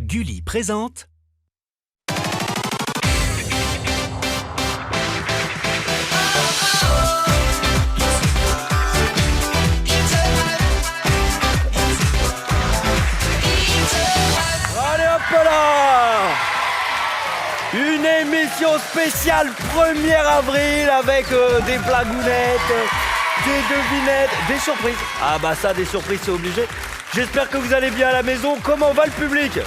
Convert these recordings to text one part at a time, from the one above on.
Gulli présente Allez hop là! Une émission spéciale 1er avril avec des blagounettes, des devinettes, des surprises. Ah bah ça, des surprises c'est obligé. J'espère que vous allez bien à la maison. Comment va le public?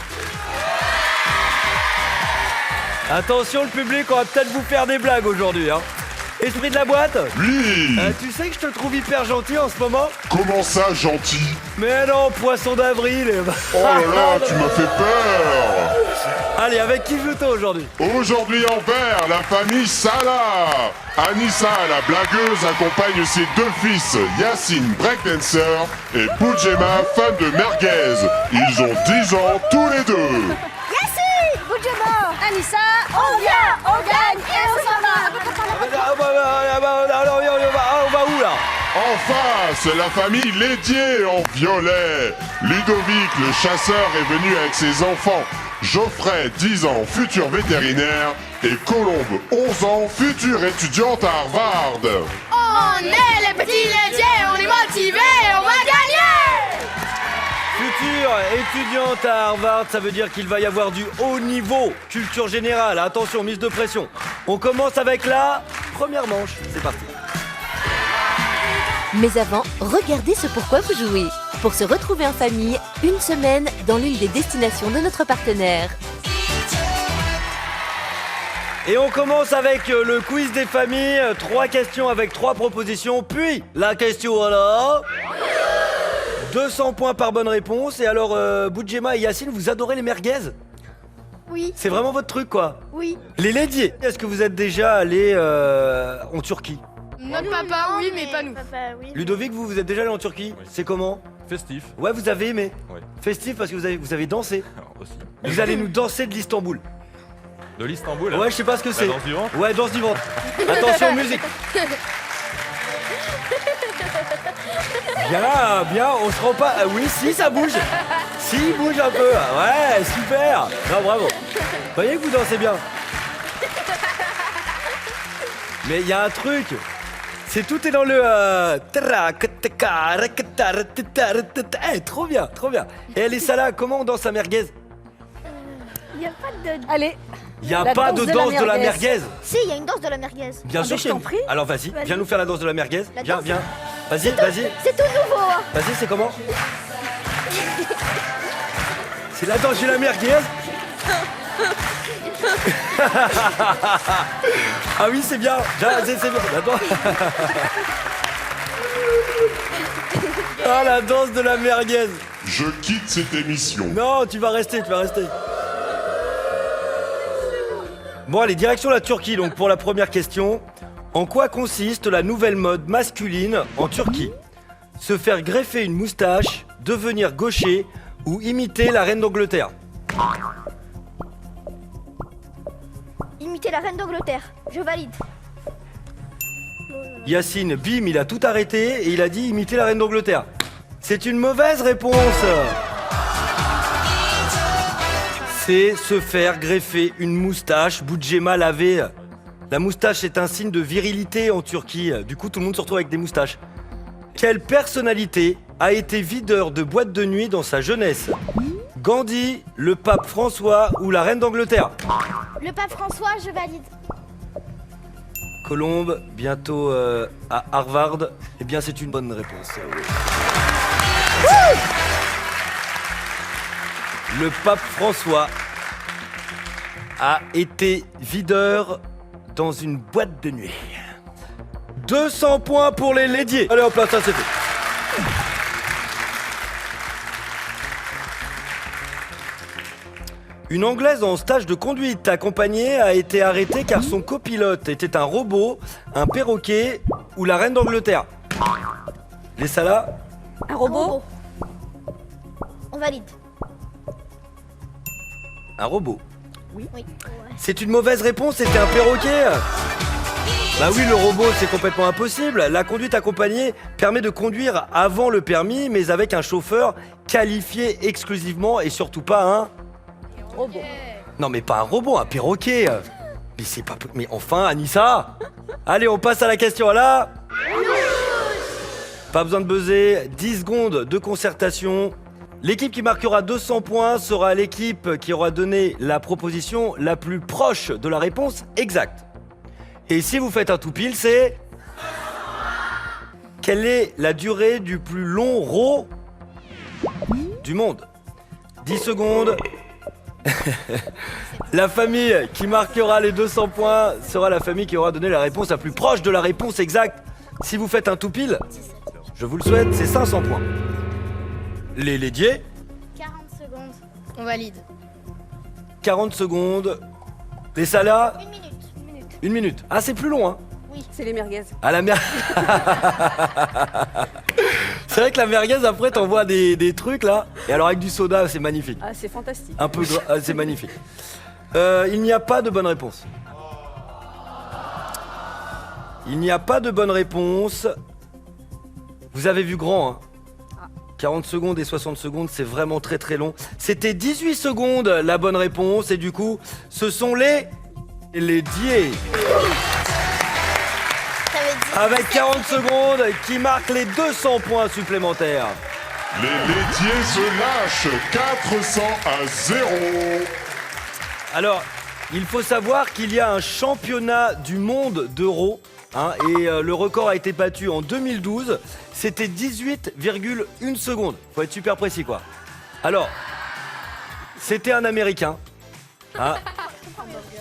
Attention le public, on va peut-être vous faire des blagues aujourd'hui, hein. Esprit de la boîte? Oui. Tu sais que je te trouve hyper gentil en ce moment? Comment ça, gentil? Mais non, poisson d'avril. Oh là là, tu m'as fait peur. Allez, avec qui joue-t-on aujourd'hui? Aujourd'hui en vert, la famille Salah. Anissa, la blagueuse, accompagne ses 2 fils, Yacine, breakdancer, et Boudjema, fan de merguez. Ils ont 10 ans tous les deux. Yacine, Boudjema, Anissa, on vient, on gagne et on s'en va. On va où là? En face, la famille Lédier en violet. Ludovic, le chasseur, est venu avec ses enfants. Geoffrey, 10 ans, futur vétérinaire. Et Colombe, 11 ans, future étudiante à Harvard. On est les petits laitiers, on est motivés, on va gagner. Future étudiante à Harvard, ça veut dire qu'il va y avoir du haut niveau. Culture générale, attention, mise de pression. On commence avec la première manche. C'est parti. Mais avant, regardez ce pourquoi vous jouez. Pour se retrouver en famille, une semaine dans l'une des destinations de notre partenaire. Et on commence avec le quiz des familles. 3 questions avec 3 propositions. Puis la question alors. 200 points par bonne réponse. Et alors, Boudjema et Yacine, vous adorez les merguez? Oui, C'est vraiment votre truc, quoi. oui. Les laitiers, est-ce que vous êtes déjà allé en Turquie? Notre papa, oui, mais pas nous. Papa, oui. Ludovic, vous êtes déjà allé en Turquie? Oui. C'est comment? Festif. Ouais, vous avez aimé? Oui. Festif parce que vous avez dansé. Aussi. Vous allez nous danser de l'Istanbul. De l'Istanbul. Ouais, je sais pas ce que c'est. danse du ventre. Ouais, danse du ventre. Attention, musique. Bien, bien, on se rend pas. Oui, si, ça bouge. Si, il bouge un peu. Ouais, super. Non, bravo. Vous voyez que vous dansez bien. Mais il y a un truc. C'est tout est dans le. Trop bien, trop bien. Et les Salah, comment on danse à merguez? Il n'y a pas de... Allez, Il n'y a La pas danse de de la danse de la merguez. merguez. Si, il y a une danse de la merguez. Bien sûr, mais je t'en prie. Alors vas-y, Vas-y. viens nous faire la danse de la merguez. La Viens, danse- viens. Vas-y, vas-y. C'est tout nouveau, hein. Vas-y, c'est comment? C'est la danse de la merguez. Ah oui, c'est bien. C'est bien. La danse... Ah, la danse de la merguez. Je quitte cette émission. Non, tu vas rester, tu vas rester. Bon, allez, direction la Turquie, donc pour la première question. En quoi consiste la nouvelle mode masculine en Turquie? Se faire greffer une moustache, devenir gaucher ou imiter la reine d'Angleterre? Imiter la reine d'Angleterre. Je valide. Yacine, bim, il a tout arrêté et il a dit imiter la reine d'Angleterre. C'est une mauvaise réponse. C'est se faire greffer une moustache. Boudjema l'avait. La moustache est un signe de virilité en Turquie. Du coup, tout le monde se retrouve avec des moustaches. Quelle personnalité a été videur de boîte de nuit dans sa jeunesse? Gandhi, le pape François ou la reine d'Angleterre? Le pape François, je valide. Colombe, bientôt à Harvard. Eh bien, c'est une bonne réponse. Le pape François a été videur dans une boîte de nuit. 200 points pour les laitiers. Allez hop là, ça c'est fait. Une Anglaise en stage de conduite accompagnée a été arrêtée car son copilote était un robot, un perroquet ou la reine d'Angleterre. Les Salah? un robot. On valide. Un robot. Oui. C'est une mauvaise réponse, c'était un perroquet. Bah oui, le robot, c'est complètement impossible. La conduite accompagnée permet de conduire avant le permis, mais avec un chauffeur qualifié exclusivement et surtout pas un... Robot. Non mais pas un robot, un perroquet. Mais c'est pas... Mais enfin, Anissa. Allez, on passe à la question là. Pas besoin de buzzer, 10 secondes de concertation. L'équipe qui marquera 200 points sera l'équipe qui aura donné la proposition la plus proche de la réponse exacte. Et si vous faites un tout pile, c'est... Quelle est la durée du plus long row du monde? 10 secondes. La famille qui marquera les 200 points sera la famille qui aura donné la réponse la plus proche de la réponse exacte. Si vous faites un tout pile, je vous le souhaite, c'est 500 points. Les laitiers, 40 secondes. On valide. 40 secondes. Les salas, 1 minute. 1 minute. 1 minute. Ah, c'est plus long, hein? C'est les merguez. À la mer... C'est vrai que la merguez, après, t'envoies des trucs, là. Et alors, avec du soda, c'est magnifique. Ah, c'est fantastique. Un peu... c'est magnifique. Il n'y a pas de bonne réponse. Il n'y a pas de bonne réponse. Vous avez vu grand, hein? 40 secondes et 60 secondes, c'est vraiment très très long. C'était 18 secondes la bonne réponse et du coup, ce sont les laitiers. Avec 40 secondes qui marquent les 200 points supplémentaires. Les laitiers se lâchent 400 à 0. Alors, il faut savoir qu'il y a un championnat du monde d'euro. Hein, et le record a été battu en 2012. C'était 18,1 secondes. Faut être super précis, quoi. Alors, c'était un Américain. Hein,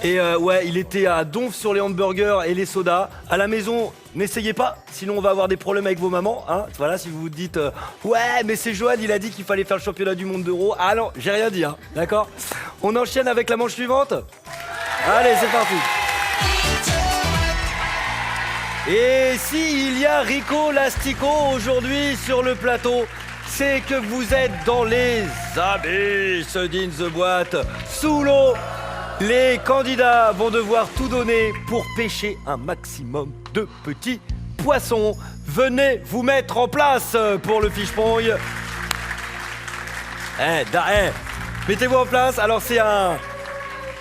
et ouais, il était à donf sur les hamburgers et les sodas. À la maison, n'essayez pas, sinon on va avoir des problèmes avec vos mamans. Hein. Voilà, si vous vous dites ouais, mais c'est Johan, il a dit qu'il fallait faire le championnat du monde d'euro. Ah non, j'ai rien dit, hein, d'accord? On enchaîne avec la manche suivante. Allez, c'est parti. Et s'il y a Rico Lastico aujourd'hui sur le plateau, c'est que vous êtes dans les abysses d'In the Boîte, sous l'eau. Les candidats vont devoir tout donner pour pêcher un maximum de petits poissons. Venez vous mettre en place pour le fiche-pong. Mettez-vous en place. Alors c'est un...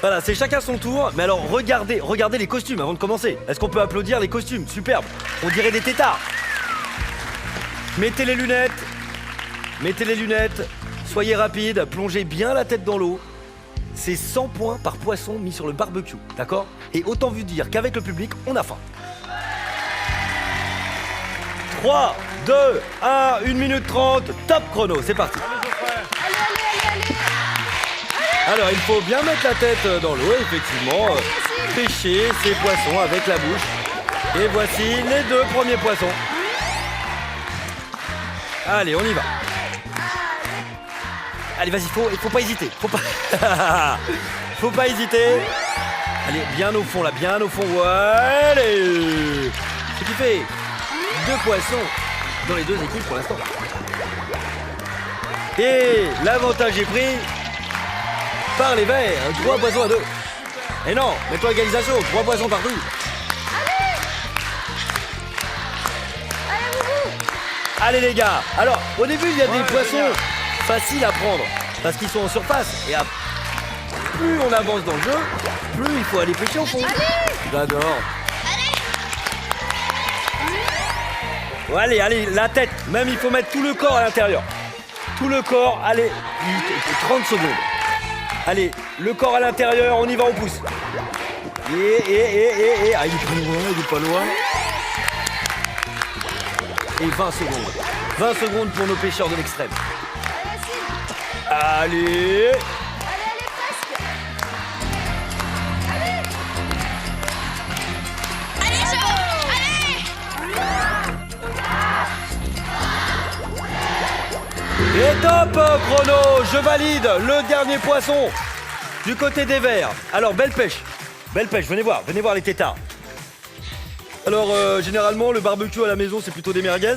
Voilà, c'est chacun son tour. Mais alors regardez les costumes avant de commencer. Est-ce qu'on peut applaudir les costumes? Superbe. On dirait des têtards. Mettez les lunettes. Soyez rapide, plongez bien la tête dans l'eau. C'est 100 points par poisson mis sur le barbecue, d'accord? Et autant vous dire qu'avec le public, on a faim. 3, 2, 1, 1 minute 30, top chrono, c'est parti. Alors, il faut bien mettre la tête dans l'eau, effectivement. Pêcher ces poissons avec la bouche. Et voici les 2 premiers poissons. Allez, on y va. Allez, vas-y, il faut pas hésiter. Faut pas hésiter. Allez, bien au fond, là, bien au fond. Ouais, allez. Ce qui fait 2 poissons dans les 2 équipes pour l'instant. Et l'avantage est pris par les verts. 3 poissons à 2. Et non, mets-toi égalisation. 3 poissons partout. Allez les gars. Alors, au début, il y a des poissons faciles à prendre parce qu'ils sont en surface. Et plus on avance dans le jeu, plus il faut aller pêcher au fond. J'adore. Allez, la tête. Même il faut mettre tout le corps à l'intérieur. Tout le corps, allez, 30 secondes. Allez, le corps à l'intérieur, on y va, on pousse. Ah, il est pas loin. Et 20 secondes. 20 secondes pour nos pêcheurs de l'extrême. Allez. Et top chrono, je valide le dernier poisson du côté des verts. Alors, belle pêche, venez voir les têtards. Alors, généralement, le barbecue à la maison, c'est plutôt des merguez.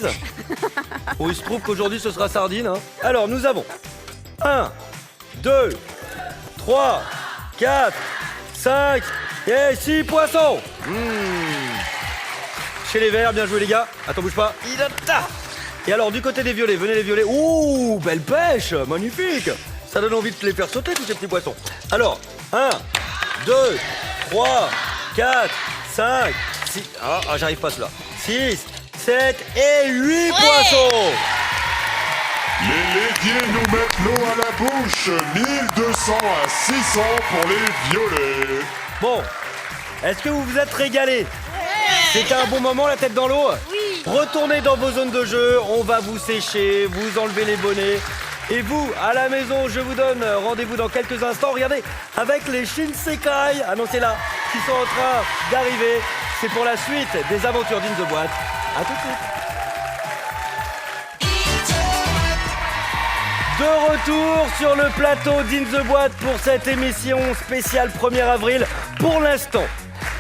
Bon, il se trouve qu'aujourd'hui, ce sera sardine. Hein. Alors, nous avons 1, 2, 3, 4, 5 et 6 poissons. Chez les verts, bien joué les gars. Attends, bouge pas. Et alors, du côté des violets, venez les violets. Ouh, belle pêche, magnifique. Ça donne envie de les faire sauter, tous ces petits poissons. Alors, 1, 2, 3, 4, 5, 6... Ah, j'arrive pas à cela. 6, 7 et 8 poissons. Les laitiers nous mettent l'eau à la bouche. 1200 à 600 pour les violets. Bon, est-ce que vous vous êtes régalés? C'était un bon moment, la tête dans l'eau? Oui. Retournez dans vos zones de jeu, on va vous sécher, vous enlever les bonnets. Et vous, à la maison, je vous donne rendez-vous dans quelques instants. Regardez, avec les Shinsekai, annoncés là, qui sont en train d'arriver. C'est pour la suite des aventures d'In the Boîte. A tout de suite. De retour sur le plateau d'In the Boîte pour cette émission spéciale 1er avril. Pour l'instant,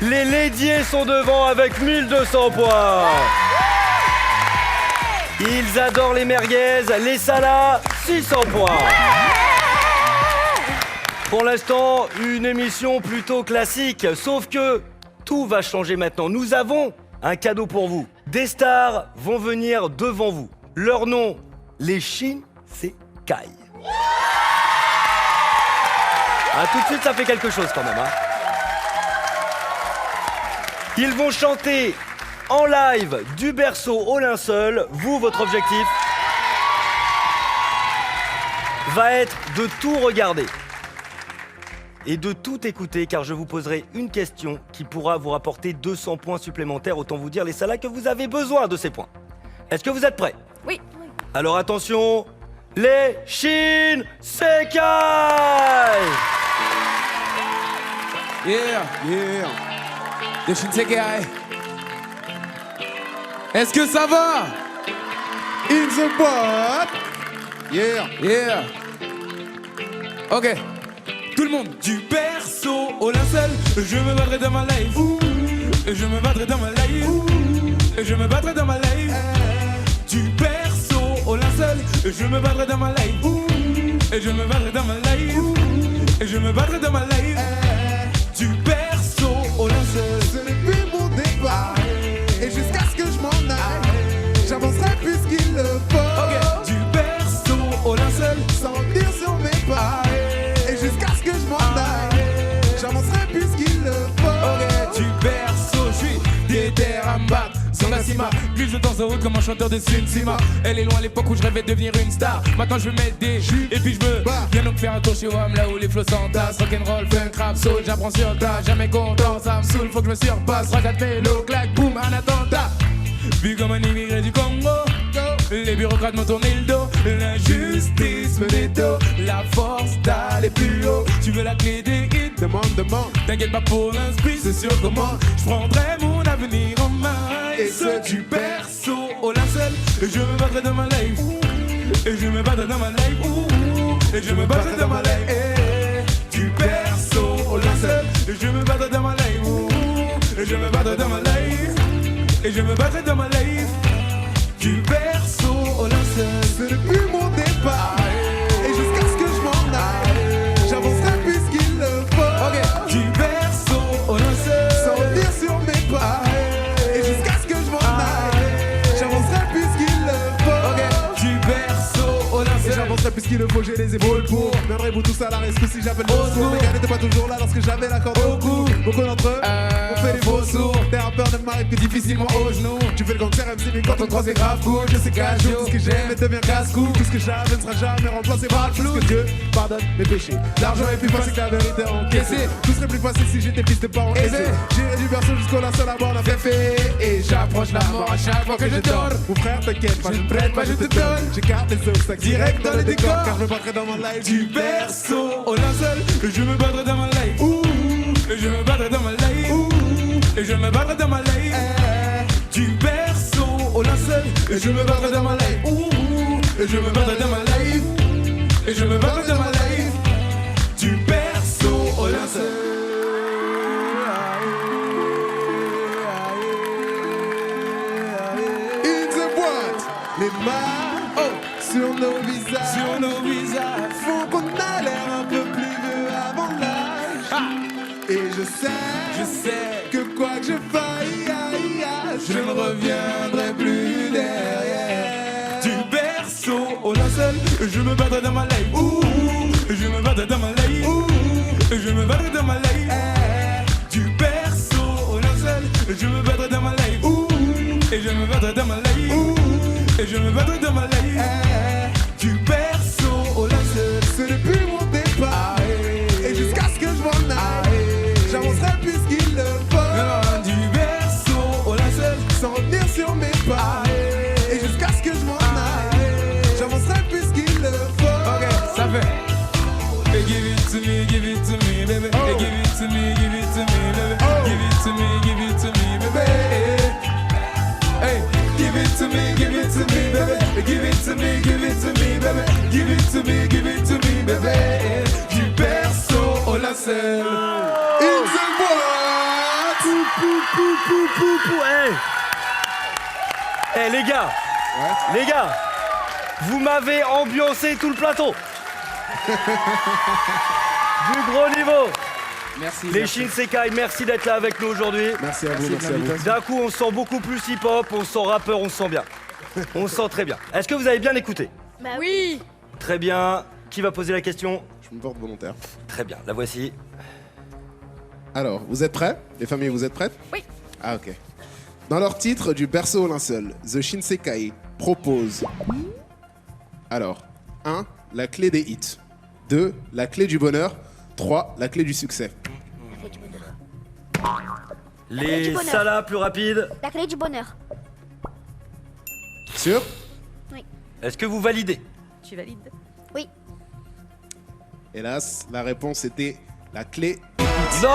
les laitiers sont devant avec 1200 points. Ils adorent les merguez, les salas, 600 points. Pour l'instant, une émission plutôt classique, sauf que tout va changer maintenant. Nous avons un cadeau pour vous. Des stars vont venir devant vous. Leur nom, les Shinsekai. Ah, tout de suite, ça fait quelque chose quand même. Hein. Ils vont chanter en live du berceau au linceul. Vous, votre objectif va être de tout regarder et de tout écouter, car je vous poserai une question qui pourra vous rapporter 200 points supplémentaires. Autant vous dire, les salas, que vous avez besoin de ces points. Est-ce que vous êtes prêts? Oui. Alors attention, les Shinsekai! Yeah, les Shinsekai. Est-ce que ça va? In the boîte. Yeah. Ok. Tout le monde. Du berceau au linceul, je me battrai dans ma life. Je me battrai dans ma life. Je me battrai dans ma life. Du berceau au linceul, je me battrai dans ma life. Je me battrai dans ma life. Je me battrai dans ma life. Du berceau au linceul. Ce n'est plus mon départ. Et jusqu'à ce que je m'en aille, j'avancerai plus qu'il le faut. Ok. Du berceau au linceul, sans dire sur mes pas. Et jusqu'à ce que je m'en aille, j'avancerai plus qu'il le faut. Ok. Du berceau, je suis déter à me battre sur la cima. Plus je danse en route comme un chanteur de Sunsima. Elle est loin à l'époque où je rêvais de devenir une star. Maintenant je veux mettre des jus et puis je veux viens donc faire un tour chez WAM, là où les flots s'entassent. Rock'n'roll, funk, rap, soul, j'apprends sur tas. Jamais content, ça me saoule, faut que je me surpasse. Ragat, mélo, claque, boum, un attentat. Vu comme un immigré du Congo, les bureaucrates m'ont tourné le dos. L'injustice me déto, la force d'aller plus haut. Tu veux la clé des hits? Demande. T'inquiète pas pour l'inspire, c'est sûr comment je prendrai mon avenir en main. Et ce du berceau au linceul, je me battrai dans ma life. Et je me battrai dans ma life. Et je me battrai dans ma life. Du berceau au linceul, je me battrai dans ma life. Et je me battrai dans ma life. Et je me battrai dans ma life. Du berceau au linceul, ce n'est plus mon départ. Et jusqu'à ce que je m'en aille, j'avancerai plus qu'il le faut. Ok. Du berceau au linceul, sans dire sur mes pas. Et jusqu'à ce que je m'en aille, j'avancerai plus qu'il le faut. Ok. Du berceau au linceul, et j'avancerai plus qu'il le faut, j'ai les épaules pour. Viendrez-vous tous à la rescousse si j'appelle vos sourds. Les gars n'étaient pas toujours là lorsque j'avais la corde au cou. Beaucoup d'entre eux ont fait des faux sourds. Des rappeurs ne m'arrivent que difficilement aux genoux. Tu fais le gangster MC, mais quand on croise c'est grave cool. Je sais qu'un jour, tout ce que j'aime devient casse-cou. Tout ce que j'avais ne sera jamais remplacé par le flou. Que Dieu pardonne mes péchés. L'argent est plus facile que la vérité encaissée. Tout serait plus facile si j'étais fils de parents aisés. J'irai du berceau jusqu'au linceul à bord d'un féfé. Et j'approche la mort à chaque fois que je dors. Mon frère, t'inquiète pas, je ne prête pas, je te donne. J'écarte les obstacles direct dans les décors. Car je me battrai dans ma life. Du berceau au linceul, je me battrai dans ma life. Je me battrai dans ma life. Et je me battrai dans ma life. Du berceau au linceul, je me battrai dans ma life. Et je me battrai dans ma life. Et je me battrai dans ma life. Du berceau au linceul. In the boîte, les mains sur nos visages, font qu'on a l'air un peu plus vieux avant l'âge. Et je sais que quoi que je fasse, je ne reviendrai plus derrière. Du linceul. Je me battrai dans ma life. Ouh, je me battrai dans ma life. Ouh, je me battrai dans ma life. Du berceau au linceul. Je me battrai dans ma life. Ouh, et je me battrai dans ma life. Ouh, et je me battrai dans ma life. Du berceau au linceul. C'est depuis mon départ et jusqu'à ce que je m'en aille. J'avancerai puisqu'il le faut. Du berceau au linceul. Sans revenir sur mes pas. Et jusqu'à ce que je m'en aille. J'avancerai puisqu'il le faut. Ok, ça fait. Hey, give it to me, baby. Hey, give it to me, baby. Give it to me, baby. Hey, give it to me, baby. Give it to me, baby. Give it to me, baby. Du berceau au lacet. Une seule boîte. Eh les gars, vous m'avez ambiancé tout le plateau. Du gros niveau. Merci. Les Shinsekai, merci d'être là avec nous aujourd'hui. Merci à vous, merci à vous. D'un coup, on se sent beaucoup plus hip-hop, on se sent rappeur, on se sent bien. On se sent très bien. Est-ce que vous avez bien écouté? Bah oui. Très bien. Qui va poser la question? Je me porte volontaire. Très bien, la voici. Alors, vous êtes prêts? Les familles, vous êtes prêtes? Oui. Ah, ok. Dans leur titre du berceau au linceul, The Shinsekai propose. Alors, 1. La clé des hits. 2. La clé du bonheur. 3. La clé du succès. Les bonheur. salas plus rapides. La clé du bonheur. Sûr? Est-ce que vous validez? Tu valides? Oui. Hélas, la réponse était la clé. Non!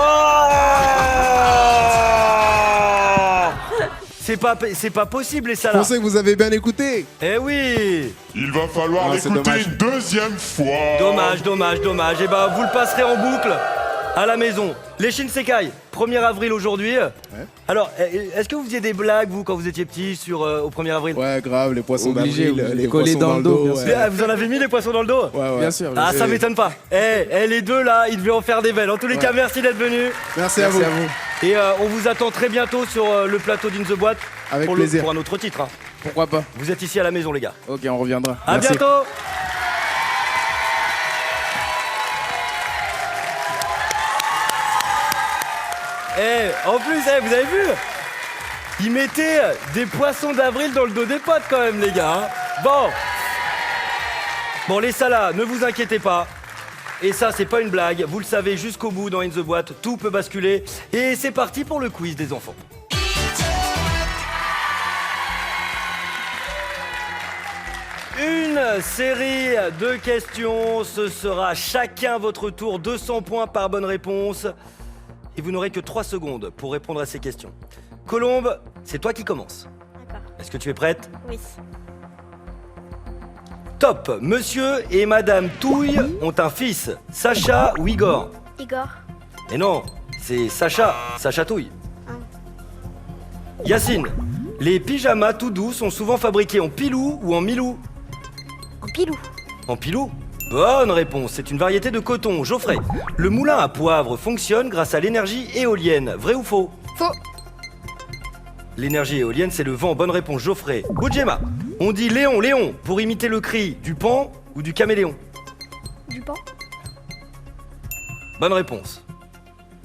C'est pas possible les Je salas. pensais que vous avez bien écouté. Eh oui! Il va falloir Ah, c'est l'écouter dommage. une deuxième fois. Dommage. Eh ben, vous le passerez en boucle à la maison. Les Shinsekai, 1er avril aujourd'hui. Alors, est-ce que vous faisiez des blagues, vous, quand vous étiez petit, au 1er avril? Ouais, grave, les poissons Obligé, d'avril, obligé. les Collés poissons dans le dos, bien ouais. sûr. Ah, vous en avez mis les poissons dans le dos? Ouais, ouais. Bien sûr. Ah, ça m'étonne pas. Les deux là, ils devaient en faire des belles. En tous les cas, merci d'être venus. Merci à vous. Et on vous attend très bientôt sur le plateau d'In the Boîte Avec pour, plaisir. pour un autre titre. Hein. Pourquoi pas? Vous êtes ici à la maison, les gars. Ok, on reviendra. À Merci. bientôt. En plus, vous avez vu? Ils mettaient des poissons d'avril dans le dos des potes quand même, les gars. Hein. Bon, les salas, ne vous inquiétez pas. Et ça, c'est pas une blague. Vous le savez jusqu'au bout dans In the Boîte, tout peut basculer. Et c'est parti pour le quiz des enfants. Une série de questions, ce sera chacun votre tour, 200 points par bonne réponse. Et vous n'aurez que 3 secondes pour répondre à ces questions. Colombe, c'est toi qui commences. D'accord. Est-ce que tu es prête? Oui. Top. Monsieur et Madame Touille ont un fils, Sacha ou Igor? Igor. Et non, c'est Sacha Touille. Yacine, les pyjamas tout doux sont souvent fabriqués en pilou ou en milou? En pilou. En pilou? Bonne réponse, c'est une variété de coton. Geoffrey, le moulin à poivre fonctionne grâce à l'énergie éolienne. Vrai ou faux? Faux. L'énergie éolienne, c'est le vent. Bonne réponse, Geoffrey. Boudjema, on dit Léon, Léon, pour imiter le cri du pan ou du caméléon? Du pan. Bonne réponse.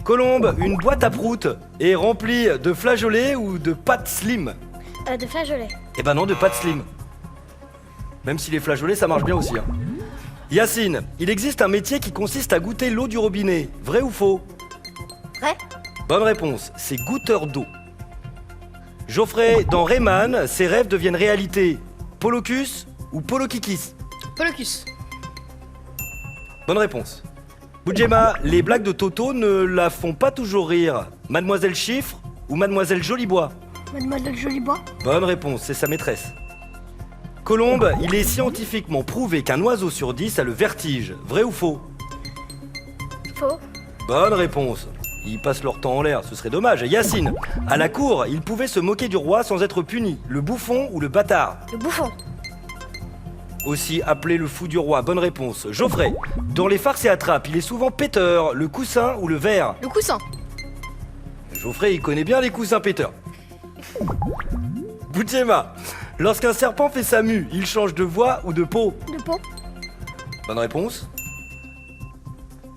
Colombe, une boîte à prout est remplie de flageolets ou de pâtes slim? De flageolets. Eh ben non, de pâtes slim. Même si les flageolets, ça marche bien aussi. Hein. Yacine, il existe un métier qui consiste à goûter l'eau du robinet. Vrai ou faux? Vrai. Bonne réponse, c'est goûteur d'eau. Geoffrey, dans Rayman, ses rêves deviennent réalité. Polocus ou Polokikis? Polocus. Bonne réponse. Boudjema, les blagues de Toto ne la font pas toujours rire. Mademoiselle Chiffre ou Mademoiselle Jolibois? Mademoiselle Jolibois. Bonne réponse, c'est sa maîtresse. Colombe, il est scientifiquement prouvé qu'un oiseau sur 10 a le vertige. Vrai ou faux? Faux. Bonne réponse. Ils passent leur temps en l'air, ce serait dommage. Yacine, à la cour, ils pouvaient se moquer du roi sans être punis. Le bouffon ou le bâtard? Le bouffon. Aussi appelé le fou du roi. Bonne réponse. Geoffrey, dans les farces et attrapes, il est souvent péteur. Le coussin ou le verre? Le coussin. Geoffrey, il connaît bien les coussins péteurs. Boudjema, Lorsqu'un serpent fait sa mue, il change de voix ou de peau? De peau. Bonne réponse.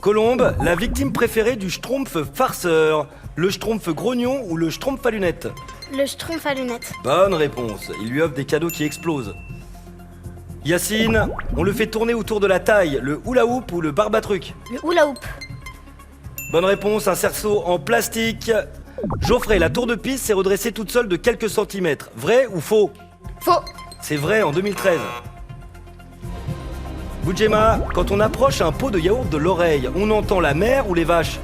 Colombe, la victime préférée du schtroumpf farceur. Le schtroumpf grognon ou le schtroumpf à lunettes? Le schtroumpf à lunettes. Bonne réponse. Il lui offre des cadeaux qui explosent. Yacine, on le fait tourner autour de la taille. Le hula hoop ou le barbatruc? Le hula hoop. Bonne réponse, un cerceau en plastique. Geoffrey, la tour de Pise s'est redressée toute seule de quelques centimètres. Vrai ou faux? Faux. C'est vrai en 2013. Boudjema, quand on approche un pot de yaourt de l'oreille, on entend la mer ou les vaches?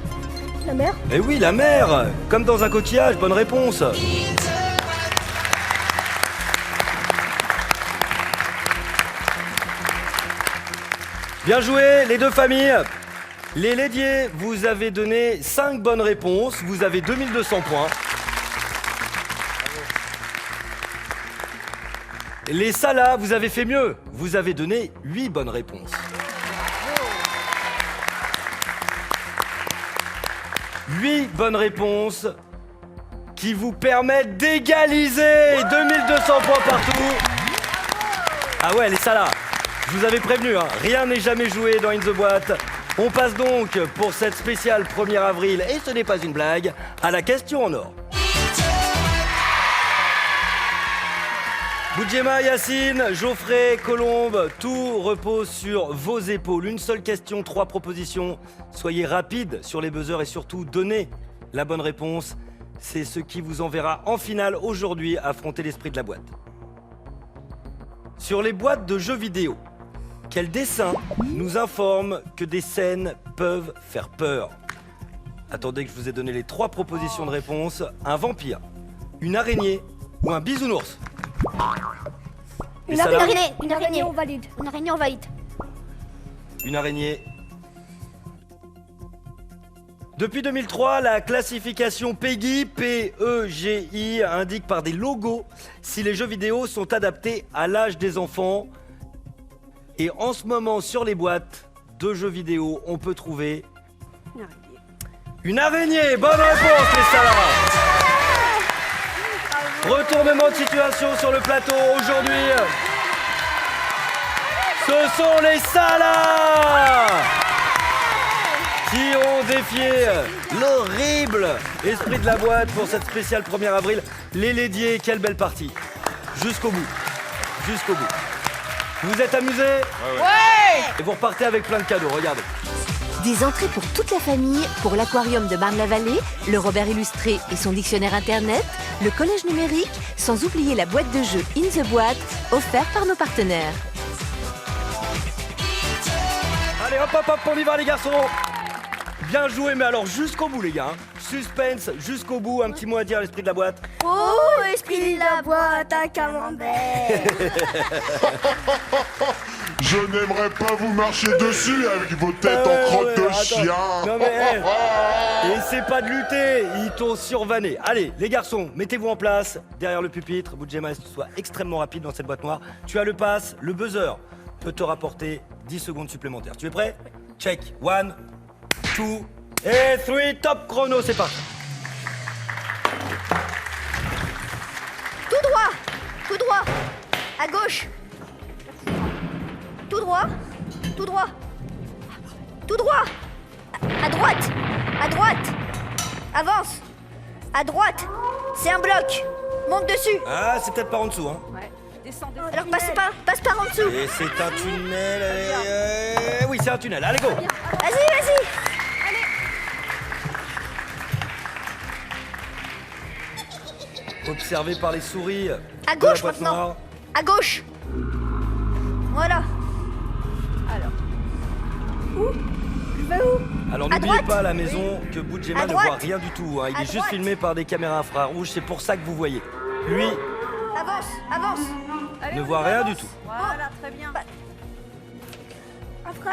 La mer. Eh oui, la mer. Comme dans un coquillage, bonne réponse. Bien joué, les deux familles. Les Lédiers, vous avez donné 5 bonnes réponses. Vous avez 2200 points. Les Salas, vous avez fait mieux. Vous avez donné 8 bonnes réponses. Huit bonnes réponses qui vous permettent d'égaliser 2200 points partout. Ah ouais, les Salas, je vous avais prévenu, hein, rien n'est jamais joué dans In The Boîte. On passe donc pour cette spéciale 1er avril, et ce n'est pas une blague, à la question en or. Boudjema, Yacine, Geoffrey, Colombe, tout repose sur vos épaules. Une seule question, 3 propositions. Soyez rapides sur les buzzers et surtout donnez la bonne réponse. C'est ce qui vous enverra en finale aujourd'hui affronter l'esprit de la boîte. Sur les boîtes de jeux vidéo, quel dessin nous informe que des scènes peuvent faire peur? Attendez que je vous ai donné les 3 propositions de réponse. Un vampire, une araignée ou un bisounours? Une araignée. Une araignée, on valide. Une araignée, on valide. Une araignée. Depuis 2003, la classification PEGI, P-E-G-I, indique par des logos si les jeux vidéo sont adaptés à l'âge des enfants. Et en ce moment, sur les boîtes de jeux vidéo, on peut trouver une araignée. Bonne réponse, les Salas. Retournement de situation sur le plateau aujourd'hui. Ce sont les Salas qui ont défié l'horrible esprit de la boîte pour cette spéciale 1er avril. Les Lédiers, quelle belle partie. Jusqu'au bout. Jusqu'au bout. Vous vous êtes amusés? Ouais. Et vous repartez avec plein de cadeaux, regardez. Des entrées pour toute la famille, pour l'aquarium de Marne-la-Vallée, le Robert illustré et son dictionnaire internet, le collège numérique, sans oublier la boîte de jeux In The Boîte, offerte par nos partenaires. Allez, hop, hop, hop, on y va les garçons. Bien joué, mais alors jusqu'au bout les gars. Suspense jusqu'au bout, un petit mot à dire à l'esprit de la boîte. Oh, esprit de la boîte à camembert. Je n'aimerais pas vous marcher dessus avec vos têtes en crotte de attends. chien. Non mais, et c'est pas de lutter, ils t'ont survanné. Allez, les garçons, mettez-vous en place derrière le pupitre. Boudjema, sois extrêmement rapide dans cette boîte noire. Tu as le pass, le buzzer peut te rapporter 10 secondes supplémentaires. Tu es prêt? Check. 1, 2 et 3. Top chrono, c'est parti. Tout droit. Tout droit. À gauche. Tout droit. Tout droit. Tout droit. À droite. À droite. Avance. À droite. C'est un bloc. Monte dessus. Ah, c'est peut-être par en dessous, hein. Descendez. Alors passe par en dessous. Et c'est un tunnel. Oui, c'est un tunnel. Allez, go. Vas-y, vas-y. Observé par les souris. À de la gauche boîte maintenant. noire. À gauche. Voilà. Alors. Je vais où? Alors À n'oubliez droite. pas à la maison que Boudjema À ne droite. voit rien du tout, hein. Il À est juste droite. filmé par des caméras infrarouges, c'est pour ça que vous voyez. Lui Avance, avance. Allez, ne on voit rien avance. du tout. Voilà, très bien.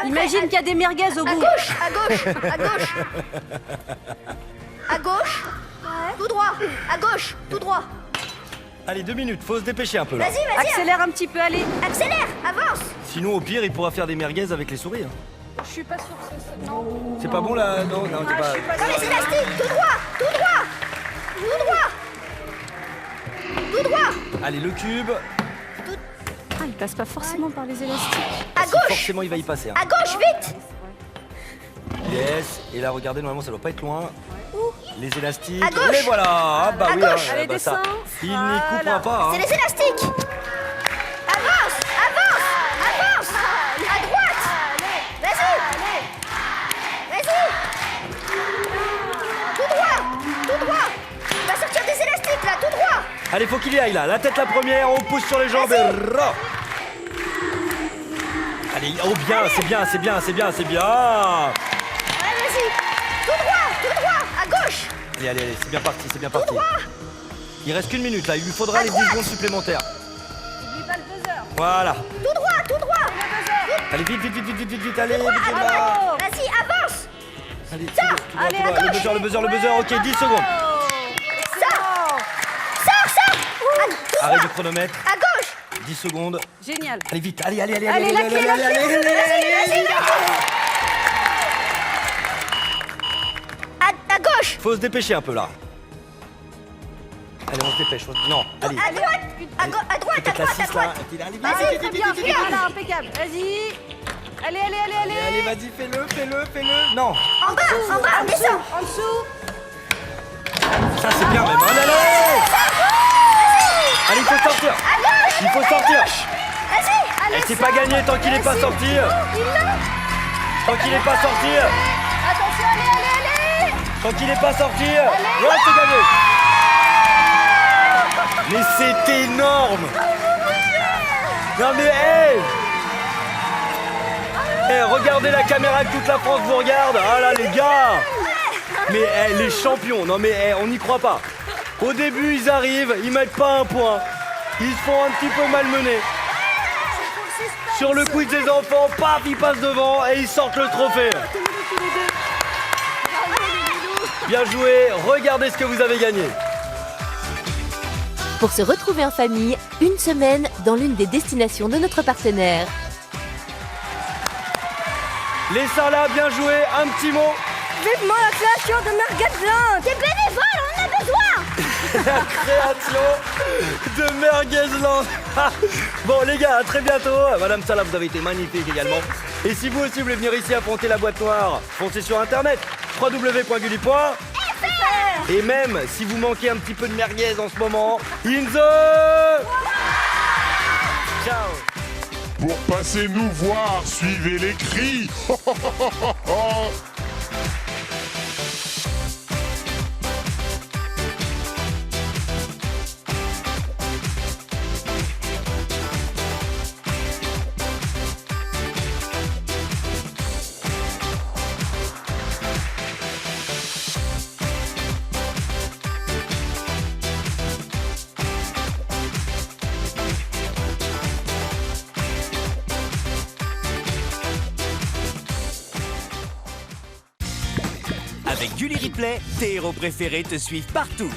Imagine qu'il y a des merguez au À bout. gauche, à gauche, à gauche. À gauche. Tout droit. À gauche, tout droit. Allez, 2 minutes, faut se dépêcher un peu là. Vas-y, vas-y. Accélère un petit peu, allez. Accélère, avance. Sinon au pire il pourra faire des merguez avec les souris. Hein. Je suis pas sûre que c'est ça. Non. C'est pas bon là? Non, non, t'es Ah, pas... je suis pas Dans les sûre. élastiques, tout droit, tout droit. Tout droit. Tout droit. Allez, le cube. il passe pas forcément par les élastiques. À Si, gauche. forcément, il va y passer. Hein. À gauche, vite. Yes. Et là, regardez, normalement, ça doit pas être loin. Les élastiques. À gauche. Les voilà. Ah bah À oui. gauche. Allez, bah ça, descends. il n'y Voilà. coupera pas. Hein. C'est les élastiques. Avance, avance, avance. À droite. Vas-y. Vas-y. Tout droit, tout droit. Tu vas sortir des élastiques là, tout droit. Allez, faut qu'il y aille là. La tête la première, on pousse sur les jambes. Et... Allez, oh bien, c'est bien, c'est bien, c'est bien, c'est bien. Ouais, vas-y. Tout droit, à gauche. Allez, allez, allez, c'est bien parti, c'est bien parti. Droit. Il reste qu'une minute là, il lui faudra À les 10 droite. secondes supplémentaires. N'oublie pas le buzzer. Voilà. Tout droit, tout droit. Allez, vite, vite, vite, vite, vite, vite, allez, vite, À vite, là. droite. Vas-y, avance. Allez, Sors. tout droit, Allez, tout à droit. gauche. Le buzzer, ok, 10 secondes. Sors. Sors. Tout Arrête droit. du chronomètre, À gauche. 10 secondes. Génial. Allez, vite, allez, allez, allez, Allez, allez, la allez, clé, la allez, clé. allez, allez, allez. À gauche. Faut se dépêcher un peu là. Allez, on se dépêche. Non, allez. À droite. À droite, à Peut-être la droite, à 6 là. droite. Allez, vite, Vas-y, vite, Très vite, bien, vite, vite. voilà, impeccable. Vas-y. Allez, allez, allez, allez. Allez, vas-y, fais-le. Non, En bas, on descend. En dessous. ça c'est bien même. Allez, allez. Allez, il faut sortir. À gauche. Il faut sortir. Vas-y. Eh, c'est pas gagné tant qu'il est pas sorti. Tant qu'il est pas sorti. Attention, allez, allez, allez. Tant qu'il est pas sorti. Ouais, c'est gagné. Mais c'est énorme. Non mais hey. Eh, regardez la caméra que toute la France vous regarde. Ah là les gars. Mais les champions. Non mais on n'y croit pas. Au début ils arrivent, ils mettent pas un point. Ils se font un petit peu malmener. Sur le quiz des enfants, paf, ils passent devant et ils sortent le trophée. Bien joué, regardez ce que vous avez gagné. Pour se retrouver en famille, une semaine dans l'une des destinations de notre partenaire. Les Sarlat, bien joué, un petit mot. Vivement la création de Merguezland. Des bénévoles, on en a besoin. La création de Merguezland. Bon les gars, à très bientôt. Madame Sarlat, vous avez été magnifique également. Et si vous aussi voulez venir ici affronter la boîte noire, foncez sur internet www.gulli.fr. Et même si vous manquez un petit peu de merguez en ce moment, in the... Ciao. Pour passer nous voir, suivez les cris. Avec Gulli Replay, tes héros préférés te suivent partout.